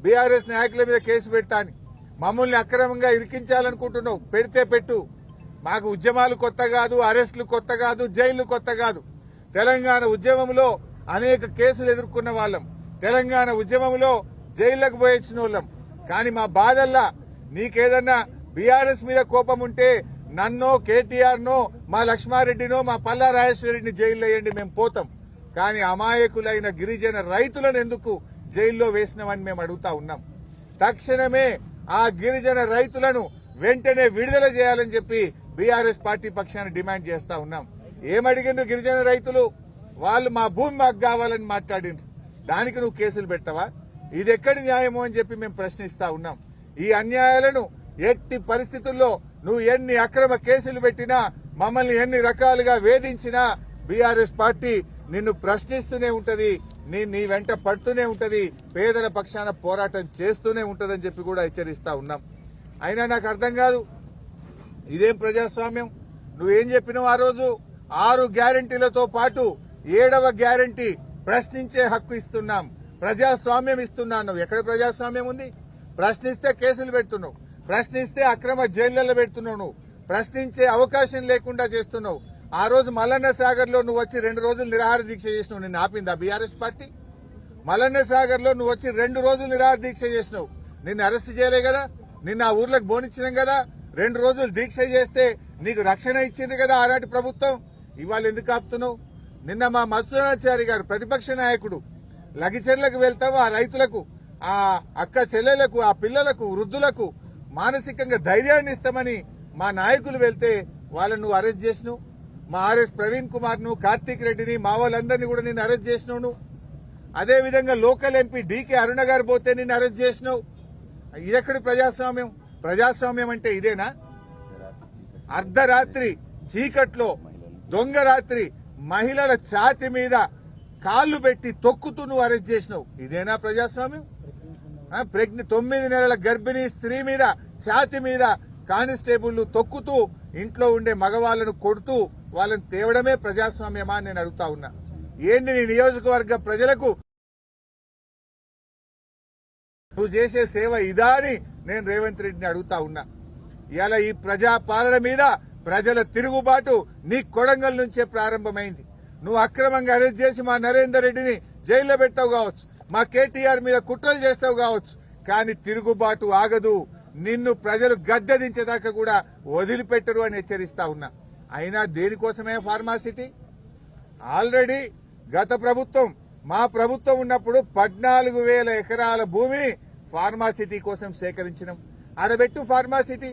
BRS నాయకుల మీద case పెట్టాని మమ్మల్ని అక్రమంగా ఇరికించాలనుకుంటున్నావు. పెడితే పెట్టు. మాకు ఉద్యమాలు కొత్త కాదు, అరెస్టులు కొత్త కాదు, జైళ్లు కొత్త కాదు. తెలంగాణ ఉద్యమంలో అనేక కేసులు ఎదుర్కొన్న వాళ్ళం. తెలంగాణ ఉద్యమంలో జైళ్లకు పోయించిన వాళ్ళం. కానీ మా బాధల్లా నీకేదన్నా బీఆర్ఎస్ మీద కోపం ఉంటే నన్నో, కేటీఆర్నో, మా లక్ష్మారెడ్డినో, మా పల్లా రాజేశ్వరరెడ్డిని జైల్లో వేయండి, మేము పోతాం. కానీ అమాయకులైన గిరిజన రైతులను ఎందుకు జైల్లో వేసినామని మేము అడుగుతా ఉన్నాం. తక్షణమే ఆ గిరిజన రైతులను వెంటనే విడుదల చేయాలని చెప్పి బీఆర్ఎస్ పార్టీ పక్షాన్ని డిమాండ్ చేస్తా ఉన్నాం. ఏమడిగిండ్రు గిరిజన రైతులు? వాళ్ళు మా భూమి మాకు కావాలని మాట్లాడిండ్రు. దానికి నువ్వు కేసులు పెడతావా? ఇది ఎక్కడి న్యాయమో అని చెప్పి మేము ప్రశ్నిస్తా ఉన్నాం. ఈ అన్యాయాలను ఎట్టి పరిస్థితుల్లో నువ్వు ఎన్ని అక్రమ కేసులు పెట్టినా, మమ్మల్ని ఎన్ని రకాలుగా వేధించినా బీఆర్ఎస్ పార్టీ నిన్ను ప్రశ్నిస్తూనే ఉంటది, నీ వెంట పడుతూనే ఉంటది, పేదల పక్షాన పోరాటం చేస్తూనే ఉంటదని చెప్పి కూడా హెచ్చరిస్తా ఉన్నాం. అయినా నాకు అర్థం కాదు, ఇదేం ప్రజాస్వామ్యం? నువ్వేం చెప్పినావు ఆ రోజు? 6 గ్యారంటీలతో పాటు 7వ గ్యారంటీ ప్రశ్నించే హక్కు ఇస్తున్నాం, ప్రజాస్వామ్యం ఇస్తున్నాను. ఎక్కడ ప్రజాస్వామ్యం ఉంది? ప్రశ్నిస్తే కేసులు పెడుతున్నావు, ప్రశ్నిస్తే అక్రమ జైళ్లలో పెడుతున్నావు, నువ్వు ప్రశ్నించే అవకాశం లేకుండా చేస్తున్నావు. ఆ రోజు మల్లన్న సాగర్ లో నువ్వు వచ్చి 2 రోజులు నిరాహార దీక్ష చేసినావు. నిన్ను ఆపిందా బీఆర్ఎస్ పార్టీ? మల్లన్న సాగర్ లో నువ్వు వచ్చి 2 రోజులు నిరాహార దీక్ష చేసినావు. నిన్ను అరెస్ట్ చేయలే కదా? నిన్న ఆ ఊర్లకు బోనిచ్చినాం కదా? 2 రోజులు దీక్ష చేస్తే నీకు రక్షణ ఇచ్చింది కదా ఆనాటి ప్రభుత్వం. ఇవాళ ఎందుకు ఆపుతున్నావు? నిన్న మా మత్స్యనాచారి గారు ప్రతిపక్ష నాయకుడు లగిచెర్లకు వెళ్తావు, ఆ రైతులకు, ఆ అక్క చెల్లెలకు, ఆ పిల్లలకు, వృద్ధులకు మానసికంగా ధైర్యాన్ని ఇస్తామని మా నాయకులు వెళ్తే వాళ్ళను నువ్వు అరెస్ట్ చేసినావు. మా ఆర్ఎస్ ప్రవీణ్ కుమార్ ను, కార్తీక్ రెడ్డిని, మా వాళ్ళందరినీ కూడా నిన్ను అరెస్ట్ చేసినావు. అదేవిధంగా లోకల్ ఎంపీ డీకే అరుణ గారు పోతే నిన్ను అరెస్ట్ చేసినావు. ఇదెక్కడి ప్రజాస్వామ్యం? ప్రజాస్వామ్యం అంటే ఇదేనా? అర్ధరాత్రి చీకట్లో దొంగ రాత్రి మహిళల ఛాతి మీద కాళ్లు పెట్టి తొక్కుతూ నువ్వు అరెస్ట్ చేసినావు. ఇదేనా ప్రజాస్వామ్యం? 9 నెలల గర్భిణీ స్త్రీ మీద ఛాతి మీద కానిస్టేబుళ్లు తొక్కుతూ ఇంట్లో ఉండే మగవాళ్లను కొడుతూ వాళ్ళని తేవడమే ప్రజాస్వామ్యమా అని నేను అడుగుతా ఉన్నా. ఏంది నీ నియోజకవర్గ ప్రజలకు నువ్వు చేసే సేవ ఇదా అని నేను రేవంత్ రెడ్డిని అడుగుతా ఉన్నా. ఇలా ఈ ప్రజా పాలన మీద ప్రజల తిరుగుబాటు నీ కొడంగల్ నుంచే ప్రారంభమైంది. నువ్వు అక్రమంగా అరెస్ట్ చేసి మా నరేందర్ రెడ్డిని జైల్లో పెడతావు కావచ్చు, మా కేటీఆర్ మీద కుట్రలు చేస్తావు కావచ్చు, కానీ తిరుగుబాటు ఆగదు. నిన్ను ప్రజలు గద్దె దించేదాకా కూడా వదిలిపెట్టరు అని హెచ్చరిస్తా ఉన్నా. అయినా దేనికోసమే ఫార్మాసిటీ? ఆల్రెడీ గత ప్రభుత్వం, మా ప్రభుత్వం ఉన్నప్పుడు 14,000 ఎకరాల భూమిని ఫార్మాసిటీ కోసం సేకరించినాం. ఆడబెట్టు ఫార్మాసిటీ.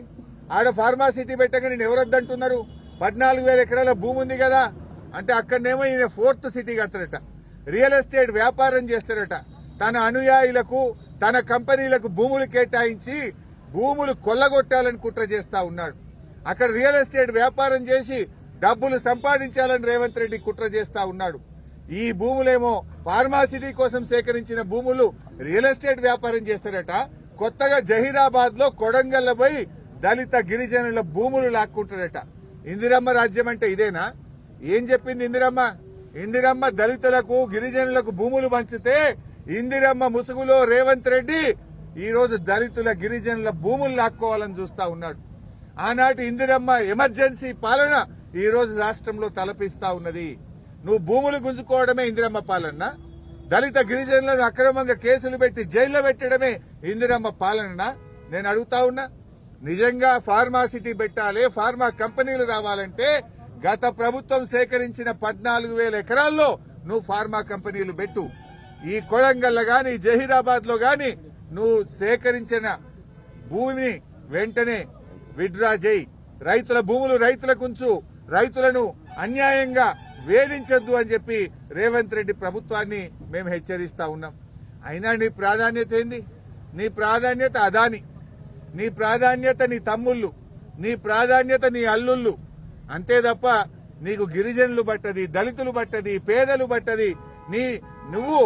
ఆడ ఫార్మాసిటీ పెట్టగా నేను ఎవరొద్దంటున్నారు? 14,000 ఎకరాల భూమి ఉంది కదా అంటే అక్కడనేమో ఈయన 4th సిటీ కడతారట, రియల్ ఎస్టేట్ వ్యాపారం చేస్తారట, తన అనుయాయులకు, తన కంపెనీలకు భూములు కేటాయించి భూములు కొల్లగొట్టాలని కుట్ర చేస్తా ఉన్నాడు. అక్కడ రియల్ ఎస్టేట్ వ్యాపారం చేసి డబ్బులు సంపాదించాలని రేవంత్ రెడ్డి కుట్ర చేస్తా ఉన్నాడు. ఈ భూములేమో ఫార్మాసిటీ కోసం సేకరించిన భూములు రియల్ ఎస్టేట్ వ్యాపారం చేస్తారట. కొత్తగా జహీరాబాద్ లో కొడంగల్ పోయి దళిత గిరిజనుల భూములు లాక్కుంటారట. ఇందిరమ్మ రాజ్యం అంటే ఇదేనా? ఏం చెప్పింది ఇందిరమ్మ? ఇందిరమ్మ దళితులకు, గిరిజనులకు భూములు పంచితే ఇందిరమ్మ ముసుగులో రేవంత్ రెడ్డి ఈ రోజు దళితుల, గిరిజనుల భూములు లాక్కోవాలని చూస్తా ఉన్నాడు. ఆనాటి ఇందిరమ్మ ఎమర్జెన్సీ పాలన ఈ రోజు రాష్ట్రంలో తలపిస్తా ఉన్నది. నువ్వు భూములు గుంజుకోవడమే ఇందిరమ్మ పాలన? దళిత గిరిజనులను అక్రమంగా కేసులు పెట్టి జైల్లో పెట్టడమే ఇందిరమ్మ పాలన? నేను అడుగుతా ఉన్నా. నిజంగా ఫార్మాసిటీ పెట్టాలి, ఫార్మా కంపెనీలు రావాలంటే గత ప్రభుత్వం సేకరించిన 14,000 ఎకరాల్లో నువ్వు ఫార్మా కంపెనీలు పెట్టు. ఈ కొడంగల్ గాని, జహీరాబాద్ లో గాని నువ్వు సేకరించిన భూమిని వెంటనే విత్డ్రా చేయి. రైతుల భూములు రైతులకుంచు, రైతులను అన్యాయంగా వేధించొద్దు అని చెప్పి రేవంత్ రెడ్డి ప్రభుత్వాన్ని మేము హెచ్చరిస్తా ఉన్నాం. అయినా నీ ప్రాధాన్యత ఏంది? నీ ప్రాధాన్యత అదాని, నీ ప్రాధాన్యత నీ తమ్ముళ్ళు, నీ ప్రాధాన్యత నీ అల్లుళ్ళు. అంతే తప్ప నీకు గిరిజనులు బట్టది, దళితులు బట్టది, పేదలు బట్టది. నువ్వు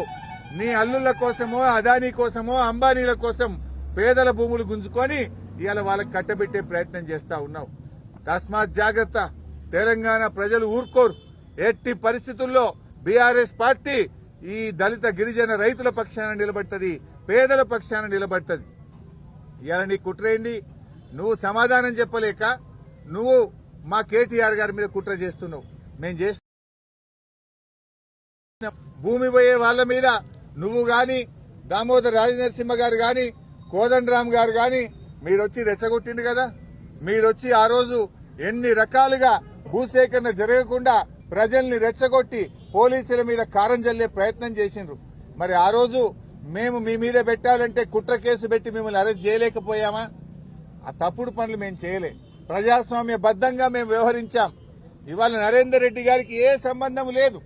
నీ అల్లుళ్ల కోసమో, అదానీ కోసమో, అంబానీల కోసం పేదల భూములు గుంజుకొని ఇవాళ వాళ్ళకి కట్టబెట్టే ప్రయత్నం చేస్తా ఉన్నావు. తస్మాత్ జాగ్రత్త. తెలంగాణ ప్రజలు ఊరుకోరు. ఎట్టి పరిస్థితుల్లో బీఆర్ఎస్ పార్టీ ఈ దళిత గిరిజన రైతుల పక్షాన నిలబడుతుంది, పేదల పక్షాన నిలబడుతుంది. ఇవాళ నీ కుట్రైంది, నువ్వు సమాధానం చెప్పలేక నువ్వు మా కేటీఆర్ గారి మీద కుట్ర చేస్తున్నావు. మేం చేసిన భూమి పోయే వాళ్ళ మీద నువ్వు గాని, దామోదర్ రాజనరసింహ గారు గాని, కోదండరామ్ గారు గాని మీరొచ్చి రెచ్చగొట్టింది కదా. మీరొచ్చి ఆ రోజు ఎన్ని రకాలుగా భూసేకరణ జరగకుండా ప్రజల్ని రెచ్చగొట్టి పోలీసుల మీద కారం జల్లే ప్రయత్నం చేసిండ్రు. మరి ఆ రోజు మేము మీ మీద పెట్టాలంటే కుట్ర కేసు పెట్టి మిమ్మల్ని అరెస్ట్ చేయలేకపోయామా? ఆ తప్పుడు పనులు మేము చేయలే. ప్రజాస్వామ్య బద్దంగా మేము వ్యవహరించాం. ఇవాళ నరేందర్ రెడ్డి గారికి ఏ సంబంధం లేదు.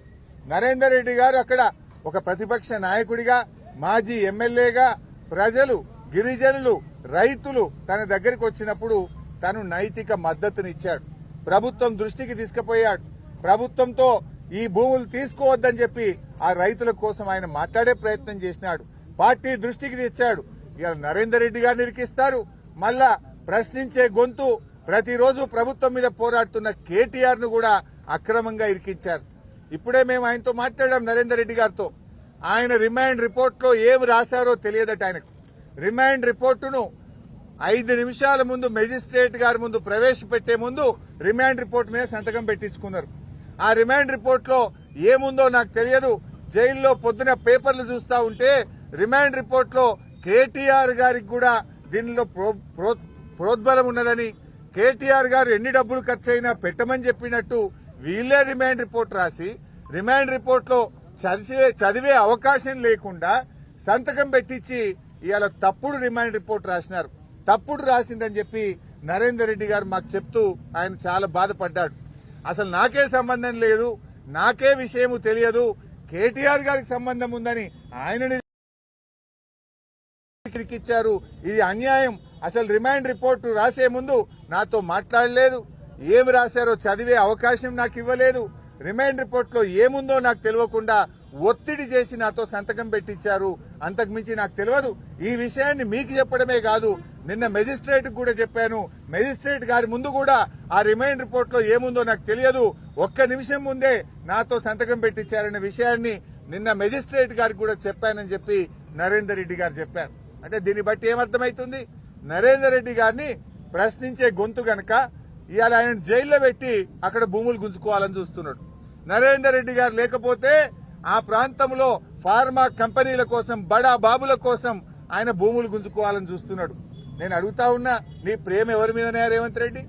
నరేందర్ రెడ్డి గారు అక్కడ ఒక ప్రతిపక్ష నాయకుడిగా, మాజీ ఎమ్మెల్యేగా ప్రజలు, గిరిజనులు, రైతులు తన దగ్గరికి వచ్చినప్పుడు తను నైతిక మద్దతునిచ్చాడు. ప్రభుత్వం దృష్టికి తీసుకుపోయాడు. ప్రభుత్వంతో ఈ భూములు తీసుకోవద్దని చెప్పి ఆ రైతుల కోసం ఆయన మాట్లాడే ప్రయత్నం చేసినాడు. పార్టీ దృష్టికి తెచ్చాడు. ఇవాళ నరేందర్ రెడ్డి గారిని ఇరికిస్తారు. మళ్ళా ప్రశ్నించే గొంతు ప్రతిరోజు ప్రభుత్వం మీద పోరాడుతున్న కేటీఆర్ ను కూడా అక్రమంగా ఇరికించారు. ఇప్పుడే మేము ఆయనతో మాట్లాడాం, నరేందర్ రెడ్డి గారితో. ఆయన రిమాండ్ రిపోర్ట్ లో ఏం రాశారో తెలియదట ఆయనకు. రిమాండ్ రిపోర్టును 5 నిమిషాల ముందు మెజిస్ట్రేట్ గారి ముందు ప్రవేశపెట్టే ముందు రిమాండ్ రిపోర్ట్ మీద సంతకం పెట్టించుకున్నారు. ఆ రిమాండ్ రిపోర్ట్ లో ఏముందో నాకు తెలియదు. జైల్లో పొద్దున పేపర్లు చూస్తా ఉంటే రిమాండ్ రిపోర్ట్ లో కేటీఆర్ గారికి కూడా దీనిలో ప్రోద్బలం ఉన్నదని, కేటీఆర్ గారు ఎన్ని డబ్బులు ఖర్చయినా పెట్టమని చెప్పినట్టు వీళ్లే రిమాండ్ రిపోర్ట్ రాసి, రిమాండ్ రిపోర్ట్ లో చదివే అవకాశం లేకుండా సంతకం పెట్టించి ఇవాళ తప్పుడు రిమాండ్ రిపోర్ట్ రాసినారు. తప్పుడు రాసిందని చెప్పి నరేందర్ రెడ్డి గారు మాకు చెప్తూ ఆయన చాలా బాధపడ్డాడు. అసలు నాకే సంబంధం లేదు, నాకే విషయము తెలియదు, కేటీఆర్ గారికి సంబంధం ఉందని ఆయనని ఇచ్చారు. ఇది అన్యాయం. అసలు రిమాండ్ రిపోర్టు రాసే ముందు నాతో మాట్లాడలేదు, ఏమి రాశారో చదివే అవకాశం నాకు ఇవ్వలేదు, రిమాండ్ రిపోర్ట్ లో ఏముందో నాకు తెలియకుండా ఒత్తిడి చేసి నాతో సంతకం పెట్టించారు. అంతకుమించి నాకు తెలియదు. ఈ విషయాన్ని మీకు చెప్పడమే కాదు, నిన్న మెజిస్ట్రేట్ కూడా చెప్పాను. మెజిస్ట్రేట్ గారి ముందు కూడా ఆ రిమాండ్ రిపోర్ట్ లో ఏముందో నాకు తెలియదు, ఒక్క నిమిషం ముందే నాతో సంతకం పెట్టించారనే విషయాన్ని నిన్న మెజిస్ట్రేట్ గారికి కూడా చెప్పానని చెప్పి నరేందర్ రెడ్డి గారు చెప్పారు. అంటే దీన్ని బట్టి ఏమర్థమవుతుంది? నరేందర్ రెడ్డి గారిని ప్రశ్నించే గొంతు గనక ఇవాళ ఆయన జైల్లో పెట్టి అక్కడ భూములు గుంజుకోవాలని చూస్తున్నాడు. నరేందర్ రెడ్డి గారు లేకపోతే ఆ ప్రాంతంలో ఫార్మా కంపెనీల కోసం, బడా బాబుల కోసం ఆయన భూములు గుంజుకోవాలని చూస్తున్నాడు. నేను అడుగుతా ఉన్నా, నీ ప్రేమ ఎవరి మీదనే రేవంత్ రెడ్డి?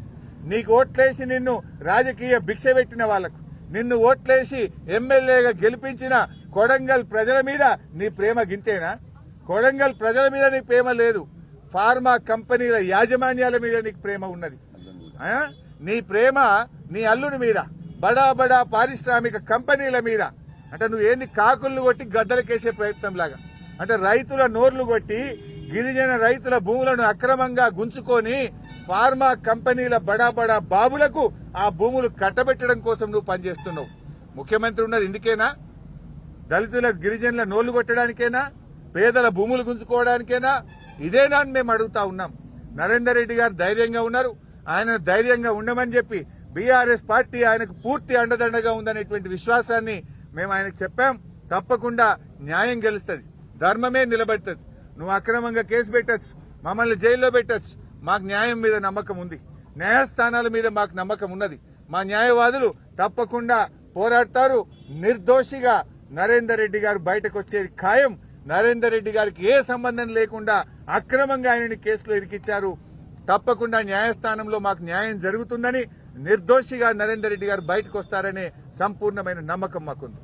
నీకు ఓట్లేసి నిన్ను రాజకీయ భిక్ష పెట్టిన వాళ్లకు, నిన్ను ఓట్లేసి ఎమ్మెల్యేగా గెలిపించిన కొడంగల్ ప్రజల మీద నీ ప్రేమ గింతేనా? కొడంగల్ ప్రజల మీద నీకు ప్రేమ లేదు, ఫార్మా కంపెనీల యాజమాన్యాల మీద నీకు ప్రేమ ఉన్నది. నీ ప్రేమ నీ అల్లుని మీద, బడా బడా పారిశ్రామిక కంపెనీల మీద. అంటే నువ్వేంది కాకులను కొట్టి గద్దలకేసే ప్రయత్నం లాగా, అంటే రైతుల నోర్లు కొట్టి గిరిజన రైతుల భూములను అక్రమంగా గుంజుకొని ఫార్మా కంపెనీల బడా బడా బాబులకు ఆ భూములు కట్టబెట్టడం కోసం నువ్వు పనిచేస్తున్నావు. ముఖ్యమంత్రి ఉన్నది ఇందుకేనా? దళితుల గిరిజనుల నోళ్లు కొట్టడానికేనా? పేదల భూములు గుంజుకోవడానికేనా? ఇదేనా అని మేము అడుగుతా ఉన్నాం. నరేందర్ రెడ్డి గారు ధైర్యంగా ఉన్నారు. ఆయన ధైర్యంగా ఉండమని చెప్పి బీఆర్ఎస్ పార్టీ ఆయనకు పూర్తి అండదండగా ఉందనేటువంటి విశ్వాసాన్ని మేము ఆయనకు చెప్పాం. తప్పకుండా న్యాయం గెలుస్తుంది, ధర్మమే నిలబడుతుంది. నువ్వు అక్రమంగా కేసు పెట్టచ్చు, మమ్మల్ని జైల్లో పెట్టచ్చు, మాకు న్యాయం మీద నమ్మకం ఉంది, న్యాయస్థానాల మీద మాకు నమ్మకం ఉన్నది. మా న్యాయవాదులు తప్పకుండా పోరాడతారు. నిర్దోషిగా నరేందర్ రెడ్డి గారు బయటకు వచ్చేది ఖాయం. నరేందర్ రెడ్డి గారికి ఏ సంబంధం లేకుండా అక్రమంగా ఆయనని కేసులో ఇరికిచ్చారు. తప్పకుండా న్యాయస్థానంలో మాకు న్యాయం జరుగుతుందని, నిర్దోషిగా నరేందర్ రెడ్డి గారు బయటకు వస్తారనే సంపూర్ణమైన నమ్మకం మాకుంది.